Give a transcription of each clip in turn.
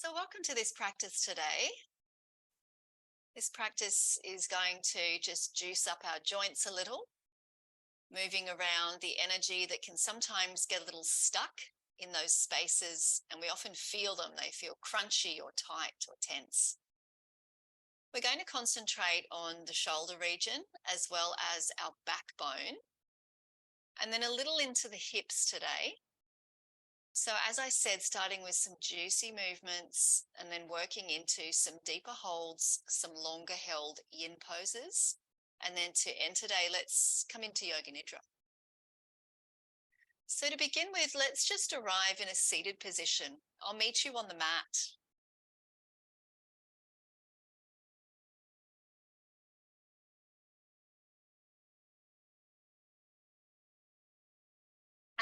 So welcome to this practice today. This practice is going to just juice up our joints a little, moving around the energy that can sometimes get a little stuck in those spaces, and we often feel them. They feel crunchy or tight or tense. We're going to concentrate on the shoulder region as well as our backbone, and then a little into the hips today. So as I said, starting with some juicy movements and then working into some deeper holds, some longer held yin poses. And then to end today, let's come into Yoga Nidra. So to begin with, let's just arrive in a seated position. I'll meet you on the mat.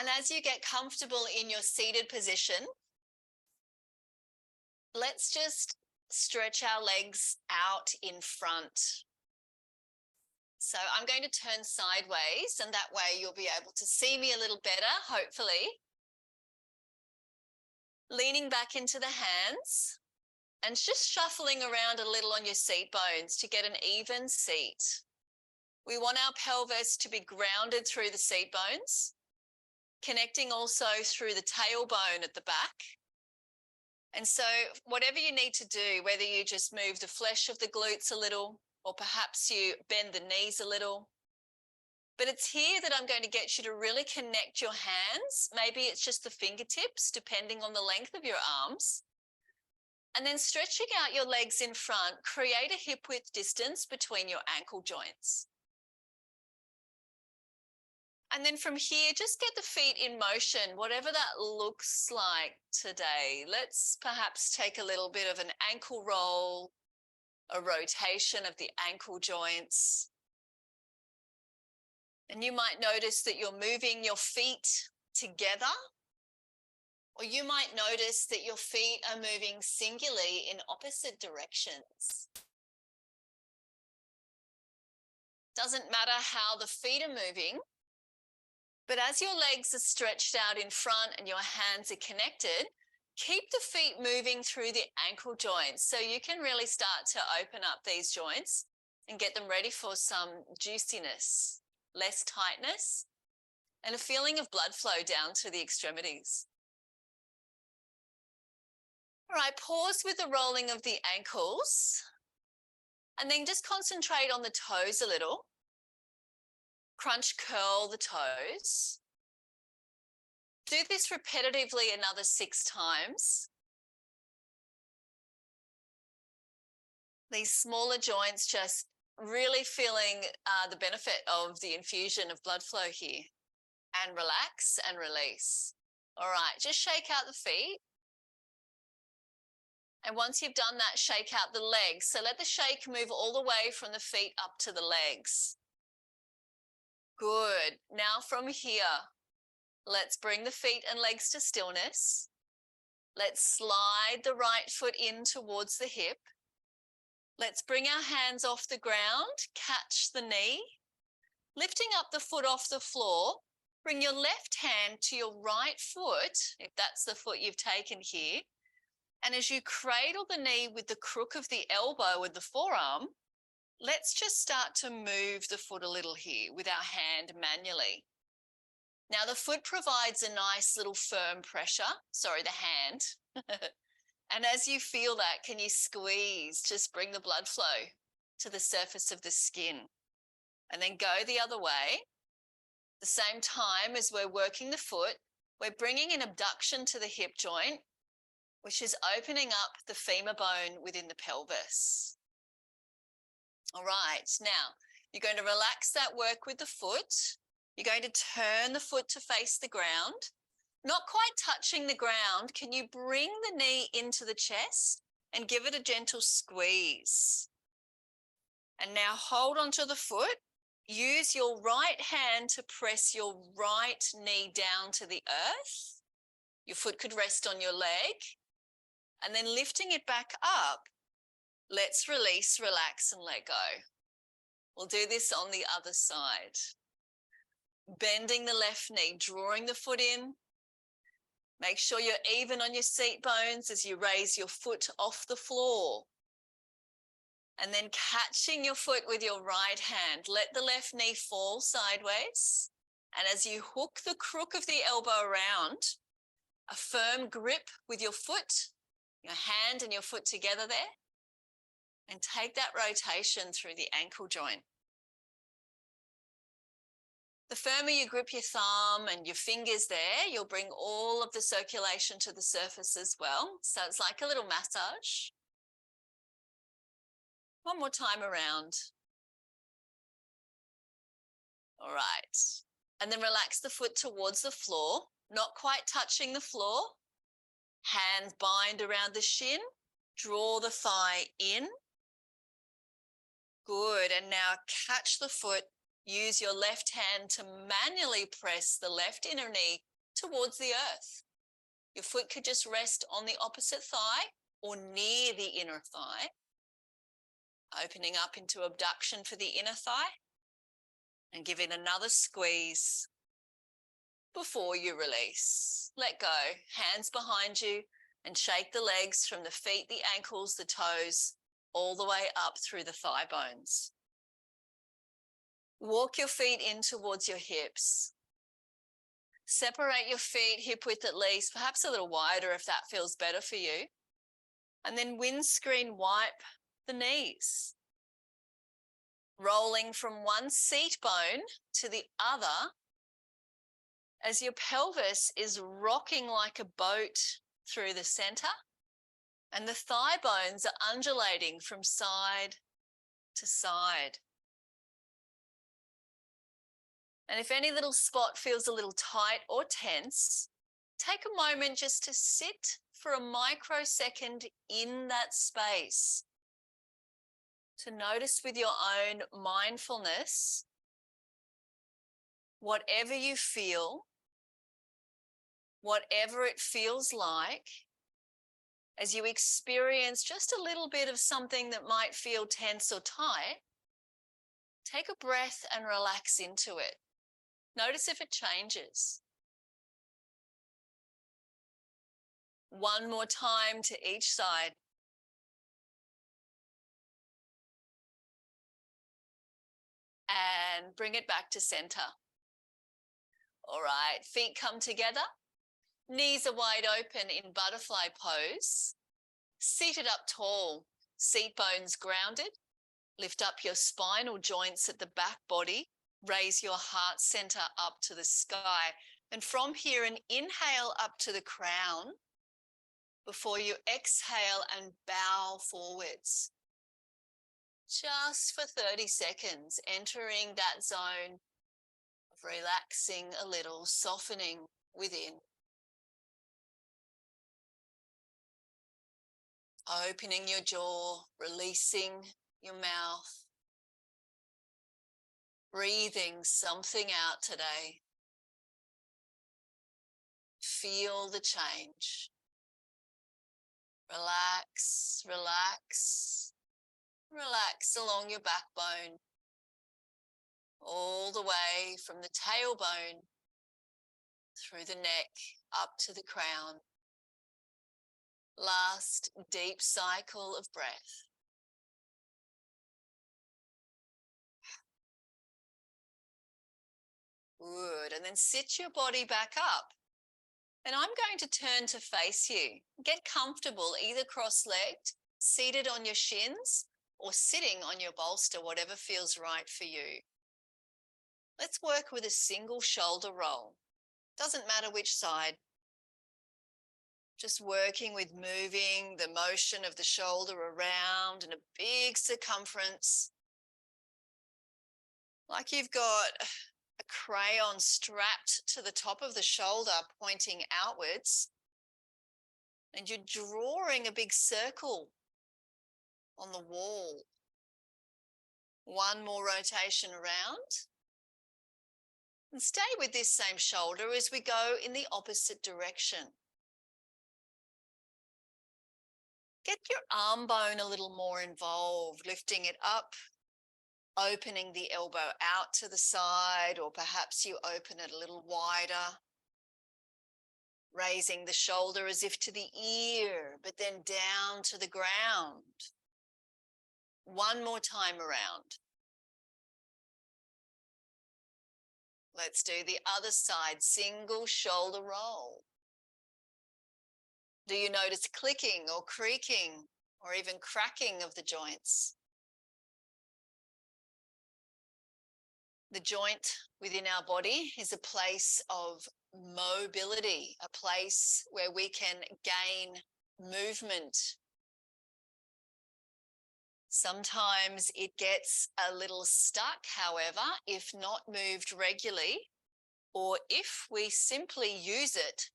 And as you get comfortable in your seated position, let's just stretch our legs out in front. So I'm going to turn sideways, and that way you'll be able to see me a little better, hopefully. Leaning back into the hands and just shuffling around a little on your seat bones to get an even seat. We want our pelvis to be grounded through the seat bones, connecting also through the tailbone at the back. And so whatever you need to do, whether you just move the flesh of the glutes a little, or perhaps you bend the knees a little, but it's here that I'm going to get you to really connect your hands. Maybe it's just the fingertips, depending on the length of your arms. And then stretching out your legs in front, create a hip width distance between your ankle joints. And then from here, just get the feet in motion, whatever that looks like today. Let's perhaps take a little bit of an ankle roll, a rotation of the ankle joints. And you might notice that you're moving your feet together, or you might notice that your feet are moving singularly in opposite directions. Doesn't matter how the feet are moving, but as your legs are stretched out in front and your hands are connected, keep the feet moving through the ankle joints so you can really start to open up these joints and get them ready for some juiciness, less tightness, and a feeling of blood flow down to the extremities. All right, pause with the rolling of the ankles and then just concentrate on the toes a little. Crunch, curl the toes. Do this repetitively another 6 times. These smaller joints just really feeling the benefit of the infusion of blood flow here. And relax and release. All right, just shake out the feet. And once you've done that, shake out the legs. So let the shake move all the way from the feet up to the legs. Good. Now from here, let's bring the feet and legs to stillness. Let's slide the right foot in towards the hip. Let's bring our hands off the ground, catch the knee. Lifting up the foot off the floor, bring your left hand to your right foot, if that's the foot you've taken here. And as you cradle the knee with the crook of the elbow with the forearm, let's just start to move the foot a little here with our hand manually. Now the foot provides a nice little firm pressure, the hand. And as you feel that, can you squeeze, just bring the blood flow to the surface of the skin. And then go the other way. The same time as we're working the foot, we're bringing an abduction to the hip joint, which is opening up the femur bone within the pelvis. All right, now you're going to relax that work with the foot. You're going to turn the foot to face the ground. Not quite touching the ground, can you bring the knee into the chest and give it a gentle squeeze? And now hold onto the foot. Use your right hand to press your right knee down to the earth. Your foot could rest on your leg. And then lifting it back up, let's release, relax, and let go. We'll do this on the other side. Bending the left knee, drawing the foot in, Make sure you're even on your seat bones as you raise your foot off the floor. And then catching your foot with your right hand, let the left knee fall sideways. And as you hook the crook of the elbow around, a firm grip with your foot, your hand and your foot together there, and take that rotation through the ankle joint. The firmer you grip your thumb and your fingers there, you'll bring all of the circulation to the surface as well. So it's like a little massage. One more time around. All right. And then relax the foot towards the floor, not quite touching the floor. Hands bind around the shin. Draw the thigh in. Good. And now catch the foot. Use your left hand to manually press the left inner knee towards the earth. Your foot could just rest on the opposite thigh or near the inner thigh. Opening up into abduction for the inner thigh. And give it another squeeze before you release. Let go. Hands behind you and shake the legs from the feet, the ankles, the toes, all the way up through the thigh bones. Walk your feet in towards your hips. Separate your feet hip width at least, perhaps a little wider if that feels better for you. And then windscreen wipe the knees. Rolling from one seat bone to the other as your pelvis is rocking like a boat through the center and the thigh bones are undulating from side to side. And if any little spot feels a little tight or tense, take a moment just to sit for a microsecond in that space. To notice with your own mindfulness, whatever you feel, whatever it feels like, as you experience just a little bit of something that might feel tense or tight, take a breath and relax into it. Notice if it changes. One more time to each side. And bring it back to center. All right, feet come together. Knees are wide open in butterfly pose. Seated up tall, seat bones grounded. Lift up your spinal joints at the back body. Raise your heart center up to the sky. And from here, an inhale up to the crown before you exhale and bow forwards. Just for 30 seconds, entering that zone of relaxing a little, softening within. Opening your jaw, releasing your mouth. Breathing something out today. Feel the change. Relax, relax, relax along your backbone. All the way from the tailbone, through the neck, up to the crown. Last deep cycle of breath. Good, and then sit your body back up. And I'm going to turn to face you. Get comfortable, either cross-legged, seated on your shins, or sitting on your bolster, whatever feels right for you. Let's work with a single shoulder roll. Doesn't matter which side. Just working with moving the motion of the shoulder around in a big circumference. Like you've got a crayon strapped to the top of the shoulder pointing outwards. And you're drawing a big circle on the wall. One more rotation around. And stay with this same shoulder as we go in the opposite direction. Get your arm bone a little more involved, lifting it up, opening the elbow out to the side, or perhaps you open it a little wider. Raising the shoulder as if to the ear, but then down to the ground. One more time around. Let's do the other side, single shoulder roll. Do you notice clicking or creaking or even cracking of the joints? The joint within our body is a place of mobility, a place where we can gain movement. Sometimes it gets a little stuck, however, if not moved regularly, or if we simply use it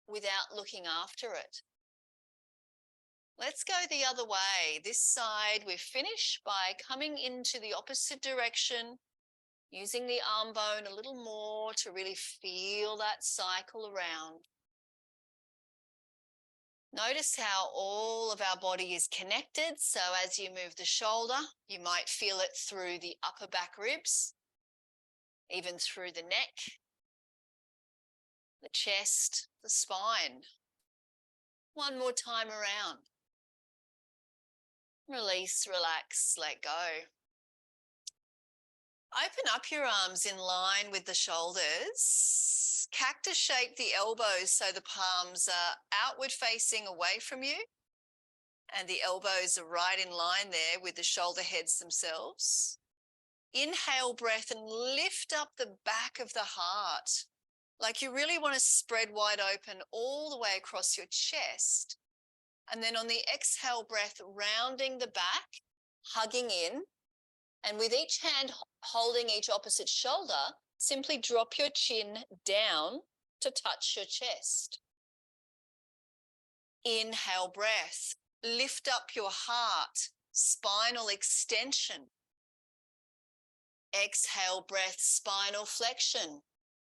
without looking after it. Let's go the other way. This side, we finish by coming into the opposite direction, using the arm bone a little more to really feel that cycle around. Notice how all of our body is connected. So as you move the shoulder, you might feel it through the upper back ribs, even through the neck, the chest, the spine. One more time around. Release, relax, let go. Open up your arms in line with the shoulders. Cactus shape the elbows so the palms are outward facing away from you. And the elbows are right in line there with the shoulder heads themselves. Inhale breath and lift up the back of the heart. Like you really want to spread wide open all the way across your chest. And then on the exhale breath, rounding the back, hugging in. And with each hand holding each opposite shoulder, simply drop your chin down to touch your chest. Inhale breath, lift up your heart, spinal extension. Exhale breath, spinal flexion,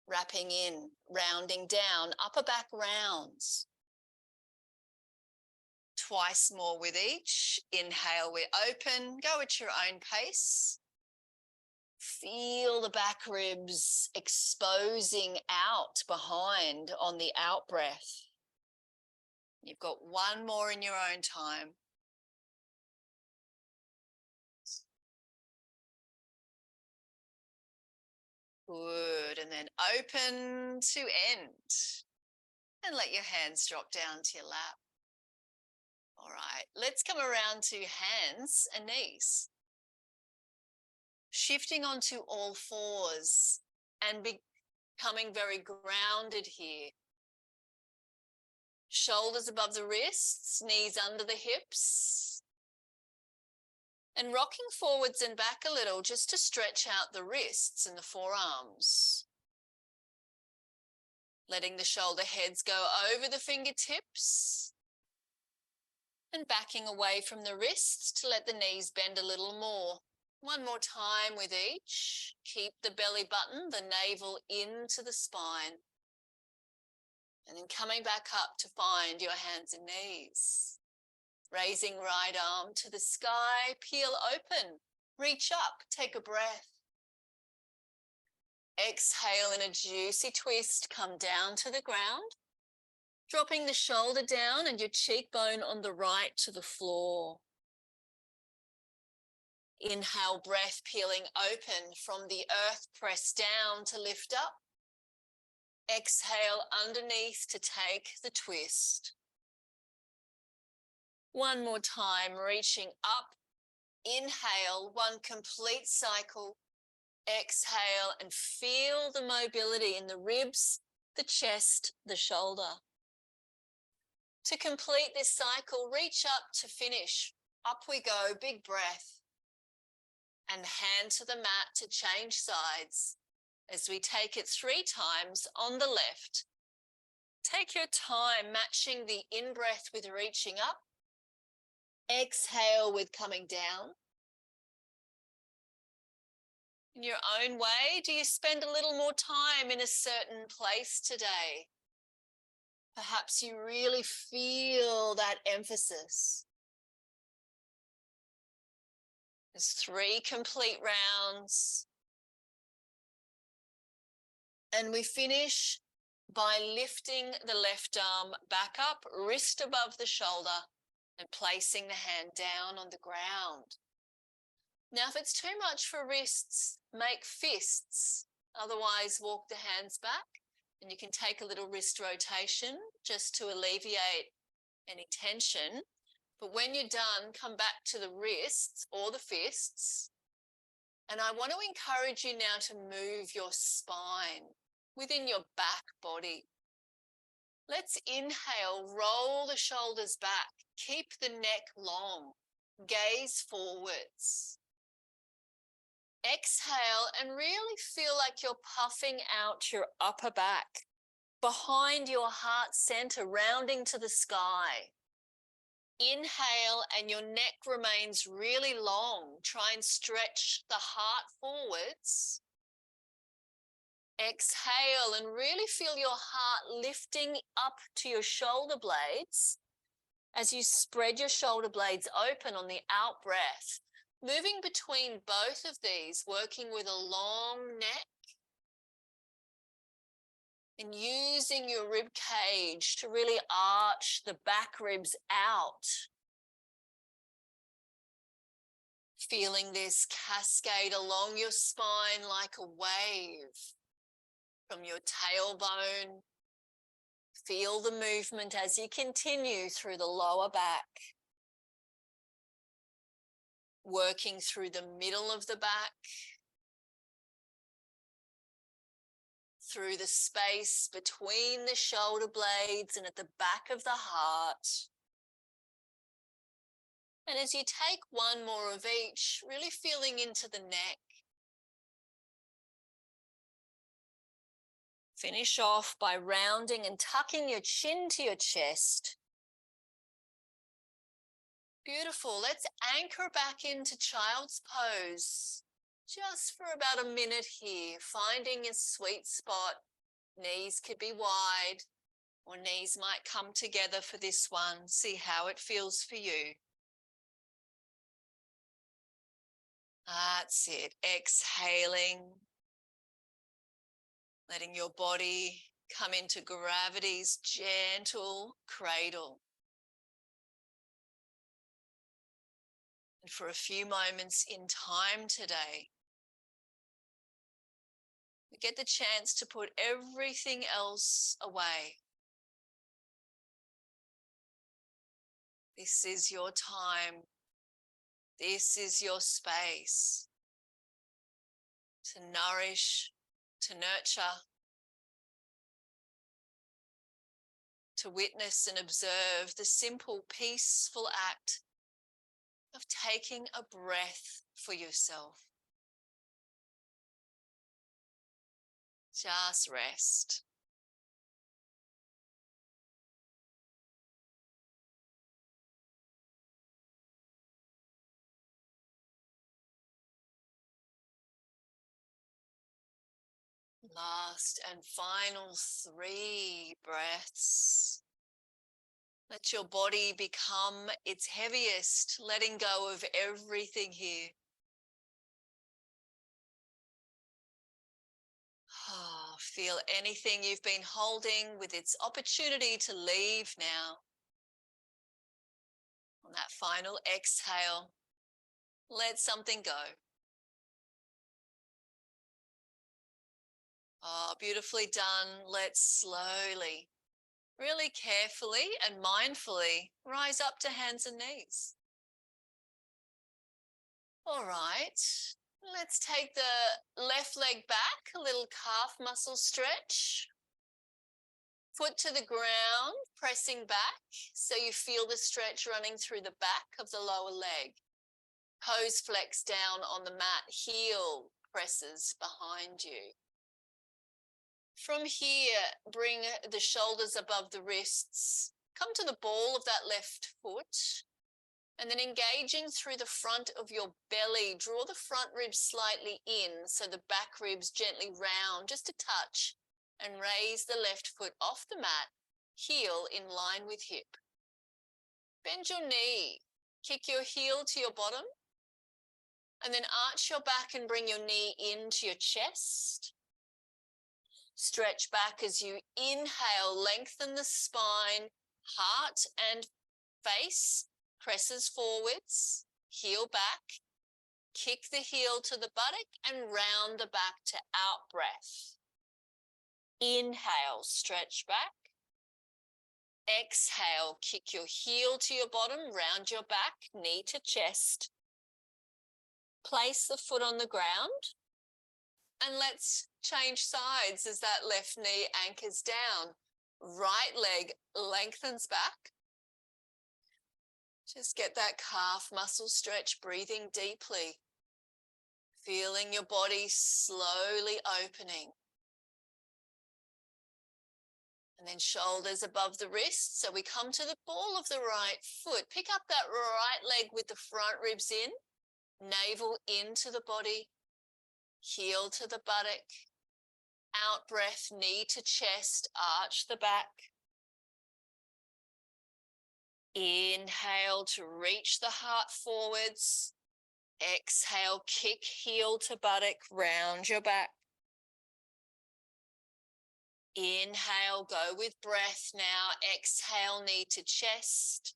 wrapping in, rounding down, upper back rounds. Twice more with each. Inhale, we open, go at your own pace. Feel the back ribs exposing out behind on the out breath. You've got one more in your own time. Good, and then open to end. And let your hands drop down to your lap. All right, let's come around to hands and knees. Shifting onto all fours and becoming very grounded here. Shoulders above the wrists, knees under the hips. And rocking forwards and back a little just to stretch out the wrists and the forearms. Letting the shoulder heads go over the fingertips. And backing away from the wrists to let the knees bend a little more. One more time with each. Keep the belly button, the navel into the spine. And then coming back up to find your hands and knees. Raising right arm to the sky, peel open, reach up, take a breath. Exhale in a juicy twist, come down to the ground. Dropping the shoulder down and your cheekbone on the right to the floor. Inhale, breath peeling open from the earth, press down to lift up. Exhale underneath to take the twist. One more time, reaching up. Inhale, one complete cycle. Exhale and feel the mobility in the ribs, the chest, the shoulder. To complete this cycle, reach up to finish. Up we go, big breath. And hand to the mat to change sides as we take it 3 times on the left. Take your time matching the in-breath with reaching up. Exhale with coming down. In your own way, do you spend a little more time in a certain place today? Perhaps you really feel that emphasis. There's 3 complete rounds. And we finish by lifting the left arm back up, wrist above the shoulder, and placing the hand down on the ground. Now, if it's too much for wrists, make fists. Otherwise, walk the hands back, and you can take a little wrist rotation just to alleviate any tension. But when you're done, come back to the wrists or the fists. And I want to encourage you now to move your spine within your back body. Let's inhale, roll the shoulders back, keep the neck long, gaze forwards. Exhale and really feel like you're puffing out your upper back, behind your heart center, rounding to the sky. Inhale and your neck remains really long. Try and stretch the heart forwards. Exhale and really feel your heart lifting up to your shoulder blades as you spread your shoulder blades open on the out breath. Moving between both of these, working with a long neck and using your rib cage to really arch the back ribs out. Feeling this cascade along your spine like a wave from your tailbone. Feel the movement as you continue through the lower back. Working through the middle of the back, through the space between the shoulder blades and at the back of the heart. And as you take one more of each, really feeling into the neck. Finish off by rounding and tucking your chin to your chest. Beautiful. Let's anchor back into child's pose just for about a minute here, finding a sweet spot. Knees could be wide or knees might come together for this one. See how it feels for you. That's it. Exhaling, letting your body come into gravity's gentle cradle. And for a few moments in time today, we get the chance to put everything else away. This is your time. This is your space to nourish, to nurture, to witness and observe the simple, peaceful act of taking a breath for yourself. Just rest. Last and final 3 breaths. Let your body become its heaviest, letting go of everything here. Oh, feel anything you've been holding with its opportunity to leave now. On that final exhale, let something go. Oh, beautifully done. Let's slowly, really carefully and mindfully rise up to hands and knees. All right, let's take the left leg back, a little calf muscle stretch. Foot to the ground, pressing back so you feel the stretch running through the back of the lower leg. Toes flex down on the mat, heel presses behind you. From here, bring the shoulders above the wrists. Come to the ball of that left foot. And then engaging through the front of your belly, draw the front ribs slightly in so the back ribs gently round, just a touch, and raise the left foot off the mat, heel in line with hip. Bend your knee, kick your heel to your bottom, and then arch your back and bring your knee into your chest. Stretch back as you inhale, lengthen the spine, heart and face presses forwards, heel back, kick the heel to the buttock and round the back to out breath. Inhale, stretch back. Exhale, kick your heel to your bottom, round your back, knee to chest. Place the foot on the ground. And let's change sides as that left knee anchors down. Right leg lengthens back. Just get that calf muscle stretch, breathing deeply. Feeling your body slowly opening. And then shoulders above the wrists. So we come to the ball of the right foot. Pick up that right leg with the front ribs in. Navel into the body. Heel to the buttock. Out breath, knee to chest, arch the back. Inhale to reach the heart forwards. Exhale, kick heel to buttock, round your back. Inhale, go with breath now. Exhale, knee to chest.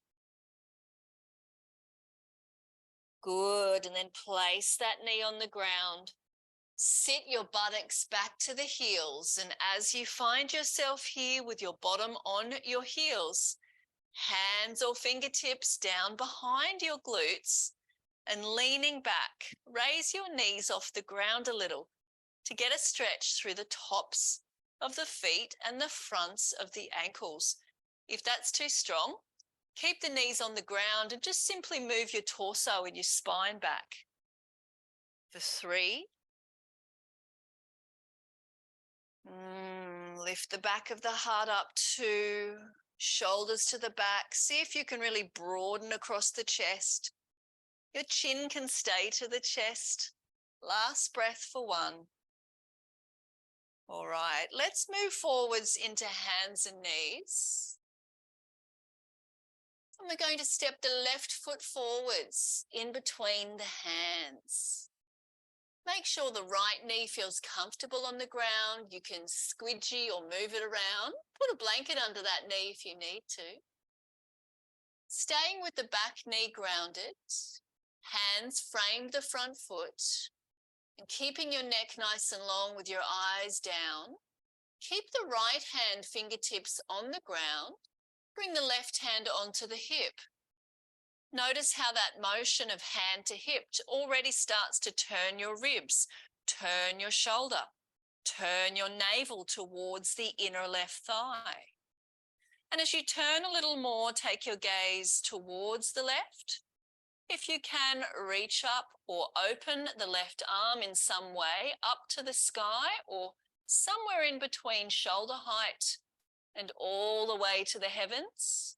Good, and then place that knee on the ground. Sit your buttocks back to the heels, and as you find yourself here with your bottom on your heels, hands or fingertips down behind your glutes and leaning back, raise your knees off the ground a little to get a stretch through the tops of the feet and the fronts of the ankles. If that's too strong, keep the knees on the ground and just simply move your torso and your spine back. For 3. Lift the back of the heart up. 2. Shoulders to the back. See if you can really broaden across the chest. Your chin can stay to the chest. Last breath for 1. All right, let's move forwards into hands and knees. And we're going to step the left foot forwards in between the hands. Make sure the right knee feels comfortable on the ground. You can squidgy or move it around. Put a blanket under that knee if you need to. Staying with the back knee grounded, hands frame the front foot, and keeping your neck nice and long with your eyes down. Keep the right hand fingertips on the ground. Bring the left hand onto the hip. Notice how that motion of hand to hip already starts to turn your ribs, turn your shoulder, turn your navel towards the inner left thigh. And as you turn a little more, take your gaze towards the left. If you can, reach up or open the left arm in some way up to the sky or somewhere in between shoulder height and all the way to the heavens.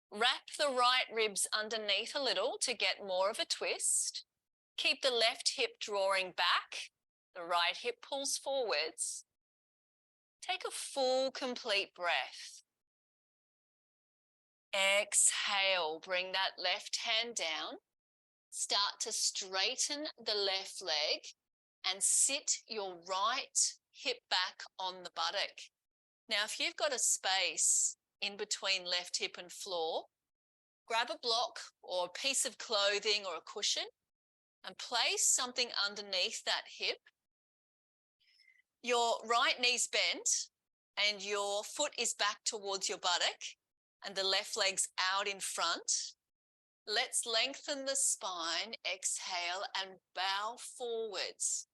Wrap the right ribs underneath a little to get more of a twist. Keep the left hip drawing back. The right hip pulls forwards. Take a full, complete breath. Exhale, bring that left hand down. Start to straighten the left leg and sit your right hip back on the buttock. Now, if you've got a space in between left hip and floor, grab a block or a piece of clothing or a cushion and place something underneath that hip. Your right knee's bent and your foot is back towards your buttock and the left leg's out in front. Let's lengthen the spine, exhale and bow forwards.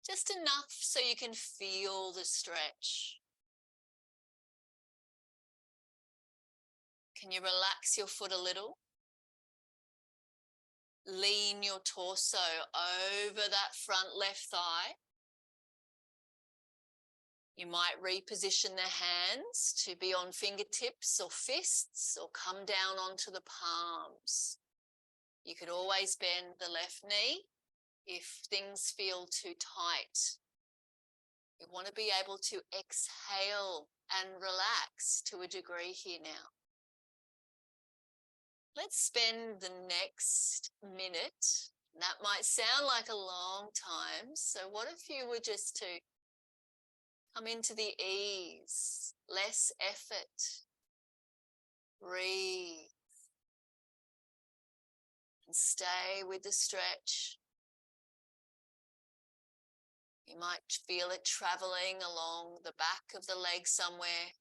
Just enough so you can feel the stretch. Can you relax your foot a little? Lean your torso over that front left thigh. You might reposition the hands to be on fingertips or fists or come down onto the palms. You could always bend the left knee if things feel too tight. You want to be able to exhale and relax to a degree here now. Let's spend the next minute. That might sound like a long time. So what if you were just to Come into the ease, less effort. Breathe and stay with the stretch. You might feel it traveling along the back of the leg somewhere,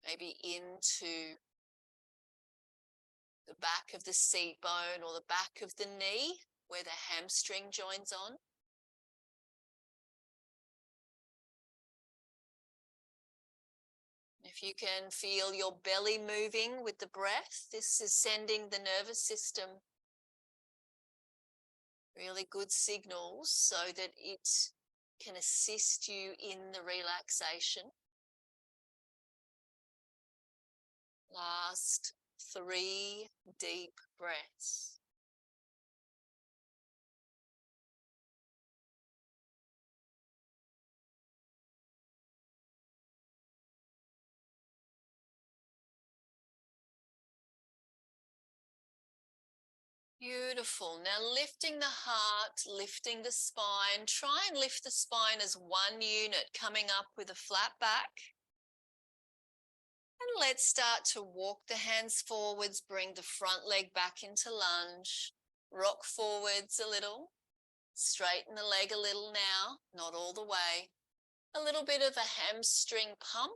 maybe into the back of the seat bone or the back of the knee where the hamstring joins on. If you can feel your belly moving with the breath, this is sending the nervous system really good signals so that it can assist you in the relaxation. Last 3 deep breaths. Beautiful. Now lifting the heart, lifting the spine. Try and lift the spine as one unit, coming up with a flat back. And let's start to walk the hands forwards, bring the front leg back into lunge. Rock forwards a little. Straighten the leg a little now, not all the way. A little bit of a hamstring pump.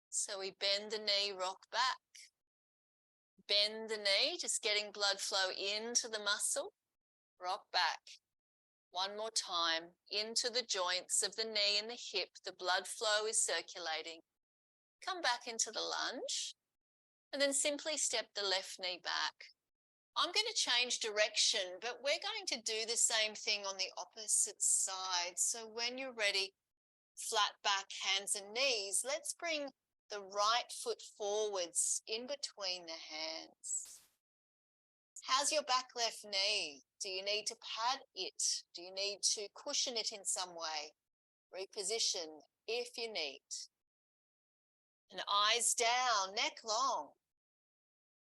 So we bend the knee, rock back. Bend the knee, just getting blood flow into the muscle. Rock back. One more time, into the joints of the knee and the hip. The blood flow is circulating. Come back into the lunge, and then simply step the left knee back. I'm going to change direction, but we're going to do the same thing on the opposite side. So when you're ready, flat back, hands and knees, let's bring the right foot forwards in between the hands. How's your back left knee? Do you need to pad it? Do you need to cushion it in some way? Reposition if you need. And eyes down, neck long.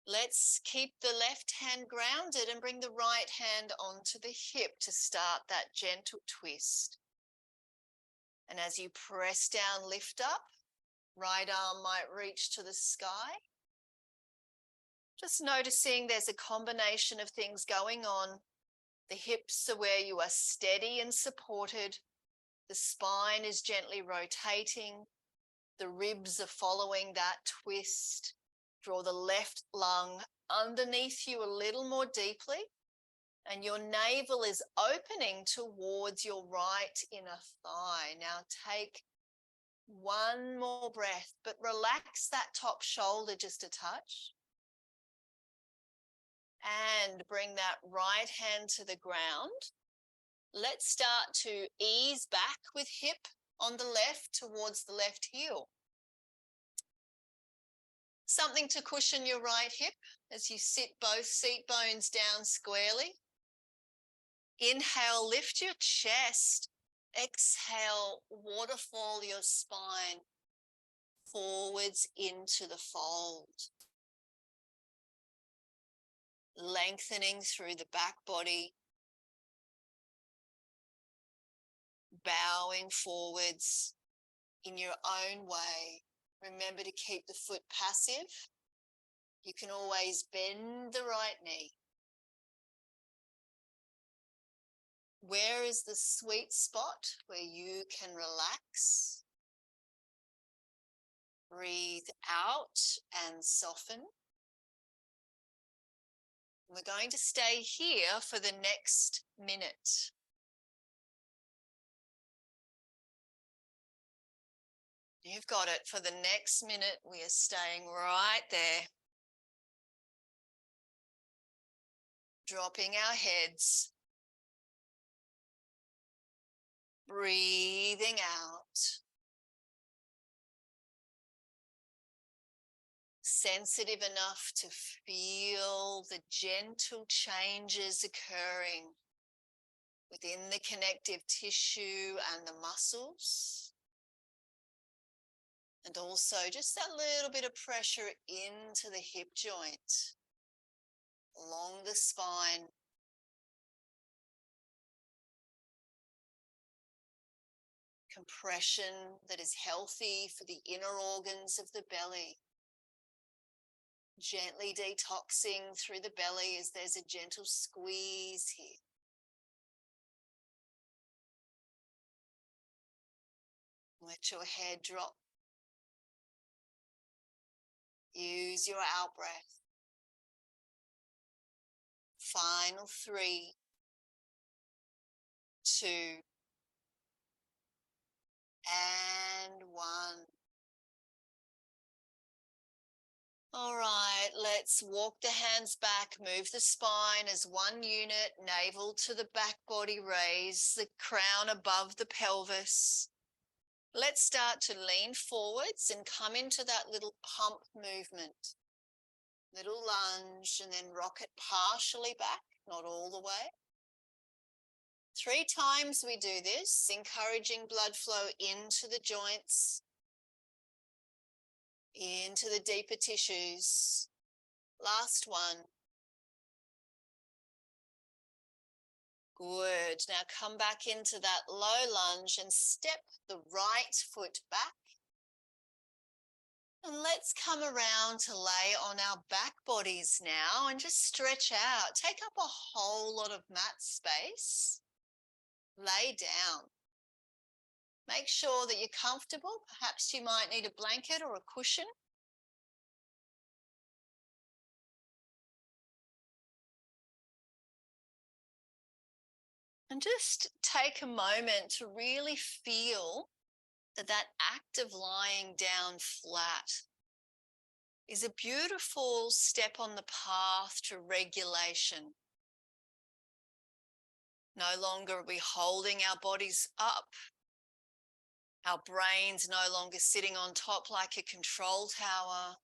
Let's keep the left hand grounded and bring the right hand onto the hip to start that gentle twist. And as you press down, lift up. Right arm might reach to the sky. Just noticing there's a combination of things going on. The hips are where you are steady and supported. The spine is gently rotating. The ribs are following that twist. Draw the left lung underneath you a little more deeply. And your navel is opening towards your right inner thigh. Now take one more breath, but relax that top shoulder just a touch. And bring that right hand to the ground. Let's start to ease back with hip on the left towards the left heel. Something to cushion your right hip as you sit both seat bones down squarely. Inhale, lift your chest. Exhale, waterfall your spine forwards into the fold. Lengthening through the back body. Bowing forwards in your own way. Remember to keep the foot passive. You can always bend the right knee. Where is the sweet spot where you can relax? Breathe out and soften. We're going to stay here for the next minute. You've got it. For the next minute, we are staying right there. Dropping our heads. Breathing out. Sensitive enough to feel the gentle changes occurring within the connective tissue and the muscles. And also just that little bit of pressure into the hip joint, along the spine. Compression that is healthy for the inner organs of the belly. Gently detoxing through the belly as there's a gentle squeeze here. Let your head drop. Use your out breath. Final 3, 2, and 1. All right, let's walk the hands back, move the spine as one unit, navel to the back body, raise the crown above the pelvis. Let's start to lean forwards and come into that little pump movement. Little lunge and then rock it partially back, not all the way. 3 times we do this, encouraging blood flow into the joints, into the deeper tissues. Last one. Good. Now come back into that low lunge and step the right foot back. And let's come around to lay on our back bodies now and just stretch out. Take up a whole lot of mat space. Lay down. Make sure that you're comfortable. Perhaps you might need a blanket or a cushion. And just take a moment to really feel that act of lying down flat is a beautiful step on the path to regulation. No longer are we holding our bodies up. Our brain's no longer sitting on top like a control tower.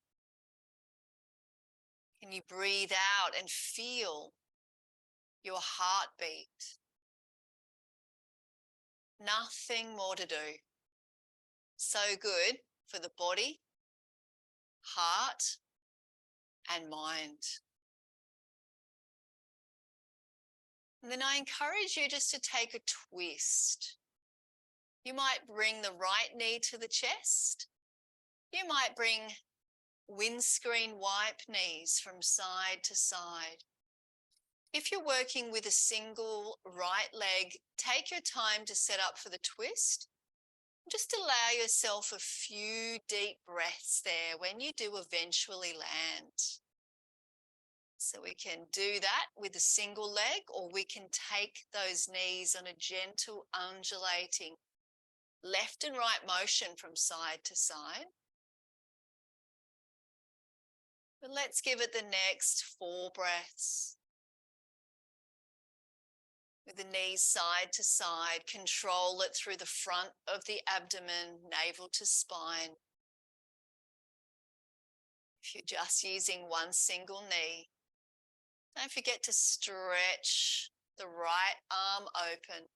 Can you breathe out and feel your heartbeat? Nothing more to do. So good for the body, heart, and mind. And then I encourage you just to take a twist. You might bring the right knee to the chest. You might bring windscreen wipe knees from side to side. If you're working with a single right leg, take your time to set up for the twist. Just allow yourself a few deep breaths there when you do eventually land. So we can do that with a single leg, or we can take those knees on a gentle undulating left and right motion from side to side. But let's give it the next 4 breaths. With the knees side to side, control it through the front of the abdomen, navel to spine. If you're just using one single knee, don't forget to stretch the right arm open,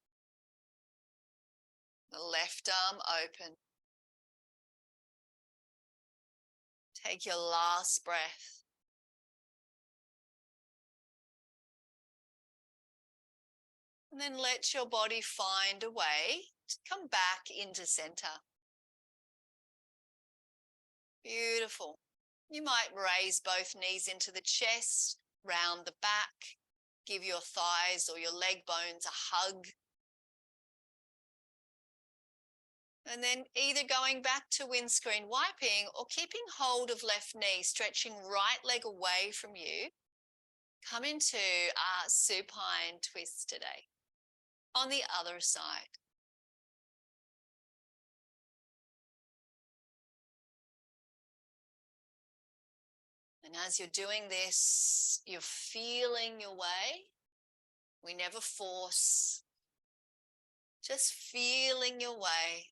the left arm open. Take your last breath. And then let your body find a way to come back into center. Beautiful. You might raise both knees into the chest, round the back, give your thighs or your leg bones a hug. And then either going back to windscreen wiping or keeping hold of left knee, stretching right leg away from you. Come into our supine twist today. On the other side. And as you're doing this, you're feeling your way. We never force. Just feeling your way.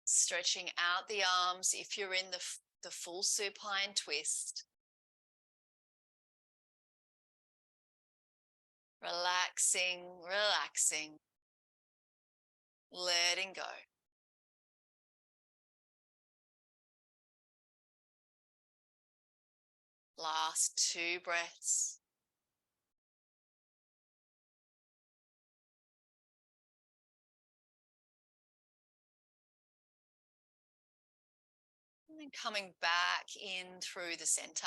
Stretching out the arms if you're in the full supine twist. Relaxing, relaxing. Letting go. Last 2 breaths. And coming back in through the center.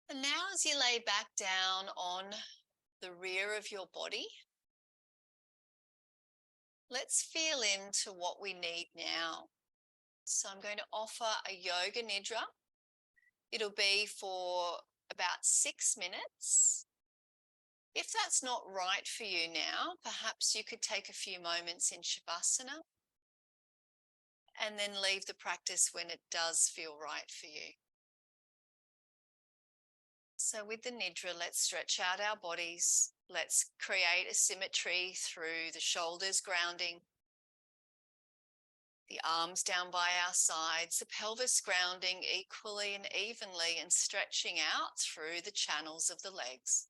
And now as you lay back down on the rear of your body, let's feel into what we need now. So I'm going to offer a Yoga Nidra. It'll be for about 6 minutes. If that's not right for you now, perhaps you could take a few moments in Shavasana and then leave the practice when it does feel right for you. So with the Nidra, let's stretch out our bodies. Let's create a symmetry through the shoulders grounding, the arms down by our sides, the pelvis grounding equally and evenly and stretching out through the channels of the legs.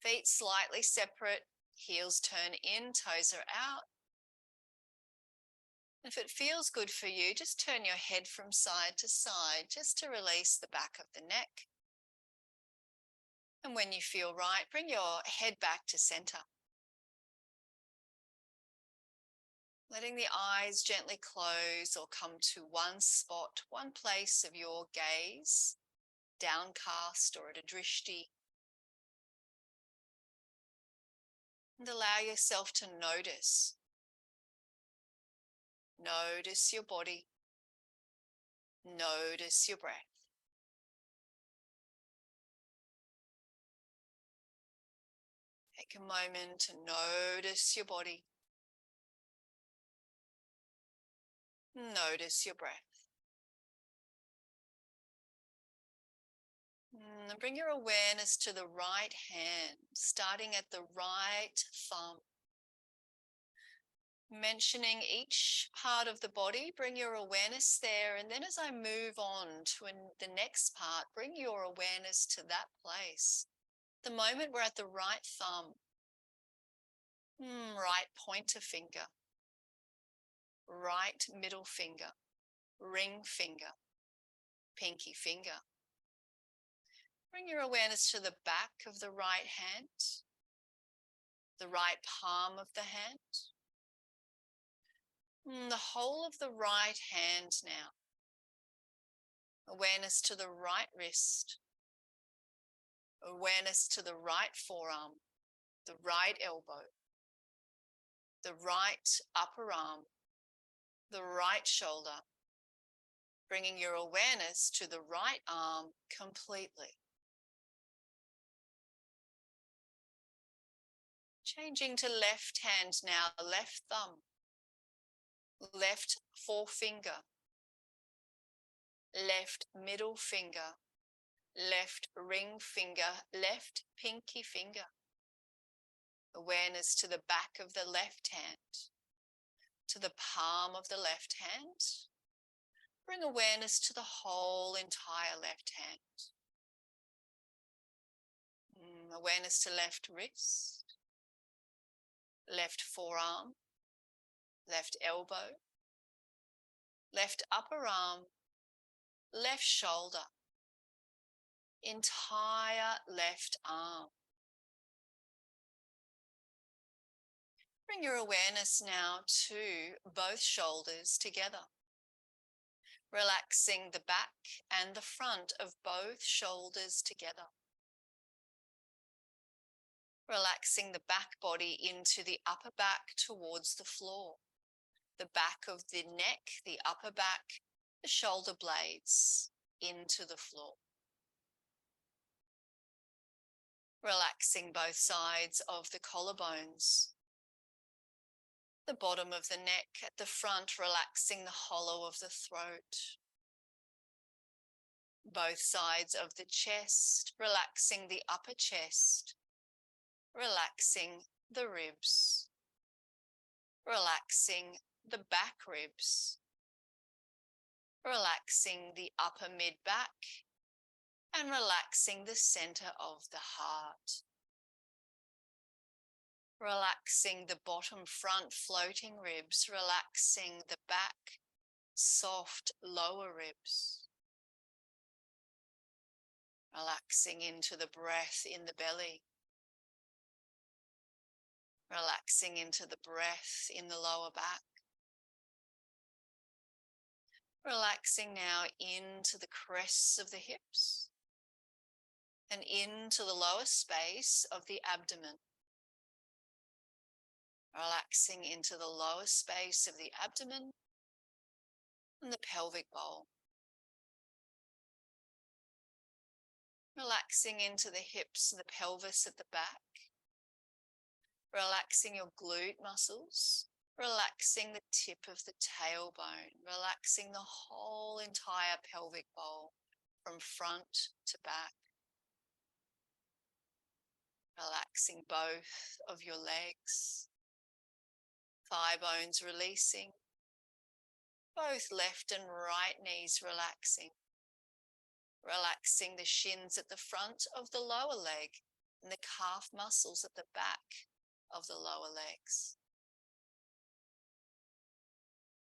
Feet slightly separate, heels turn in, toes are out. If it feels good for you, just turn your head from side to side just to release the back of the neck. And when you feel right, bring your head back to center. Letting the eyes gently close or come to one spot, one place of your gaze, downcast or at a drishti. And allow yourself to notice. Notice your body. Notice your breath. Take a moment to notice your body. Notice your breath. And bring your awareness to the right hand, starting at the right thumb. Mentioning each part of the body, bring your awareness there. And then as I move on to the next part, bring your awareness to that place. The moment we're at the right thumb, right pointer finger, right middle finger, ring finger, pinky finger. Bring your awareness to the back of the right hand, the right palm of the hand, the whole of the right hand now. Awareness to the right wrist, awareness to the right forearm, the right elbow, the right upper arm, the right shoulder. Bringing your awareness to the right arm completely. Changing to left hand now, left thumb, left forefinger, left middle finger, left ring finger, left pinky finger. Awareness to the back of the left hand, to the palm of the left hand. Bring awareness to the whole entire left hand. Awareness to left wrist, left forearm, left elbow, left upper arm, left shoulder, entire left arm. Bring your awareness now to both shoulders together. Relaxing the back and the front of both shoulders together. Relaxing the back body into the upper back towards the floor. The back of the neck, the upper back, the shoulder blades into the floor. Relaxing both sides of the collarbones. The bottom of the neck at the front, relaxing the hollow of the throat. Both sides of the chest, relaxing the upper chest. Relaxing the ribs. Relaxing the back ribs. Relaxing the upper mid-back. And relaxing the center of the heart. Relaxing the bottom front floating ribs, relaxing the back soft lower ribs. Relaxing into the breath in the belly. Relaxing into the breath in the lower back. Relaxing now into the crests of the hips and into the lower space of the abdomen. Relaxing into the lower space of the abdomen and the pelvic bowl. Relaxing into the hips and the pelvis at the back. Relaxing your glute muscles. Relaxing the tip of the tailbone. Relaxing the whole entire pelvic bowl from front to back. Relaxing both of your legs. Thigh bones releasing. Both left and right knees relaxing. Relaxing the shins at the front of the lower leg and the calf muscles at the back of the lower legs.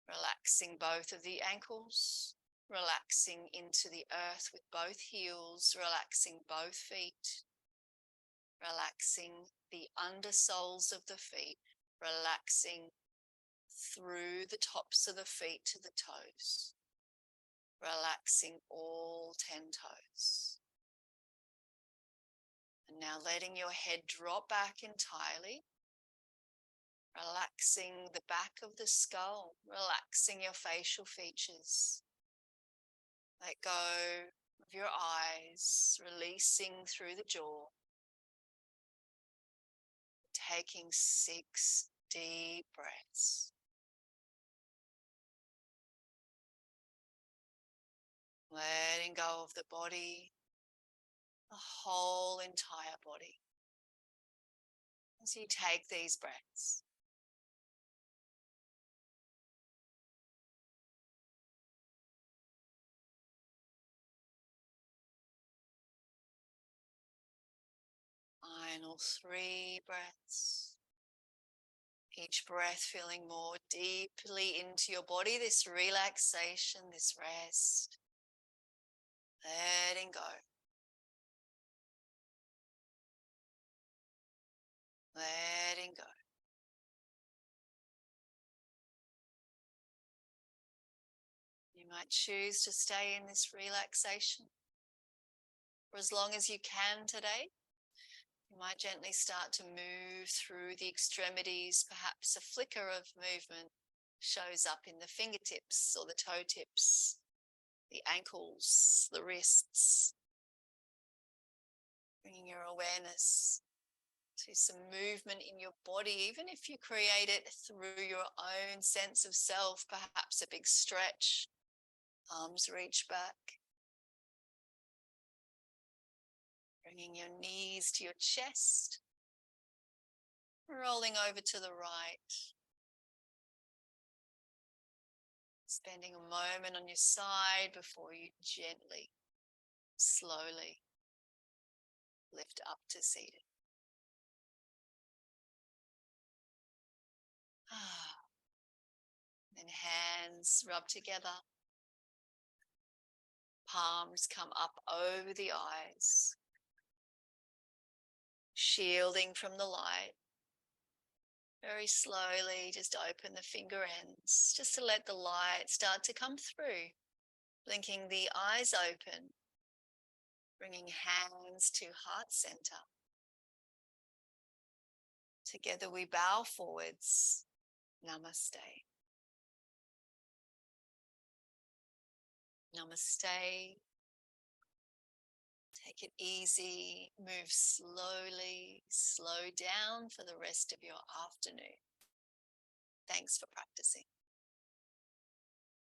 Relaxing both of the ankles. Relaxing into the earth with both heels. Relaxing both feet. Relaxing the undersoles of the feet. Relaxing through the tops of the feet to the toes. Relaxing all 10 toes. And now letting your head drop back entirely. Relaxing the back of the skull. Relaxing your facial features. Let go of your eyes, releasing through the jaw. Taking 6 deep breaths. Letting go of the body, the whole entire body. As you take these breaths. Final 3 breaths. Each breath feeling more deeply into your body, this relaxation, this rest. Letting go. Letting go. You might choose to stay in this relaxation for as long as you can today. You might gently start to move through the extremities. Perhaps a flicker of movement shows up in the fingertips or the toe tips, the ankles, the wrists. Bringing your awareness to some movement in your body, even if you create it through your own sense of self, perhaps a big stretch, arms reach back. Bringing your knees to your chest, rolling over to the right. Spending a moment on your side before you gently, slowly lift up to seated. Then hands rub together. Palms come up over the eyes, shielding from the light. Very slowly, just open the finger ends, just to let the light start to come through. Blinking the eyes open, bringing hands to heart center. Together we bow forwards. Namaste. Namaste. Take it easy, move slowly, slow down for the rest of your afternoon. Thanks for practicing.